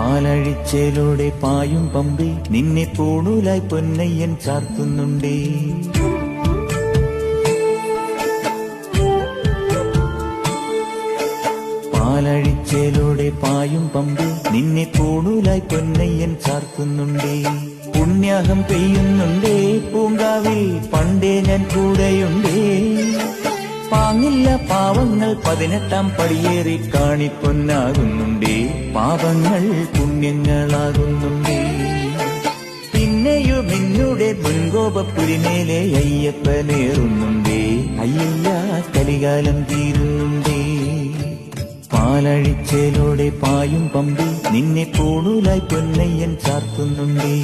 പാലഴിച്ചേലൂടെ പായും പമ്പി നിന്നെ പൂണൂലായി പൊന്നയ്യൻ ചാർത്തുന്നുണ്ടേ. പാലഴിച്ചേലൂടെ പായും പമ്പി നിന്നെ പൂണൂലായി പൊന്നയ്യൻ ചാർത്തുന്നുണ്ടേ. പുണ്യാഹം പെയ്യുന്നുണ്ടേ പൂങ്കാവിൽ പണ്ടേ ഞാൻ കൂടെയുണ്ടേ. പാങ്ങില്ല പാവങ്ങൾ 18-ാം പടിയേറി കാണിപ്പൊന്നാകുന്നുണ്ടേ. പാപങ്ങൾ പുണ്യങ്ങളാകുന്നുണ്ടേ. പിന്നെയും നിന്നുടെ മുൻകോപപ്പുരിമേലെ അയ്യപ്പനേറുന്നുണ്ടേ. അയ്യയ്യ കലികാലം തീരുന്നുണ്ടേ. പാലഴിച്ചേലൂടെ പായും പമ്പി നിന്നെ പൂണൂലായി പൊന്നയ്യൻ ചാർത്തുന്നുണ്ടേ.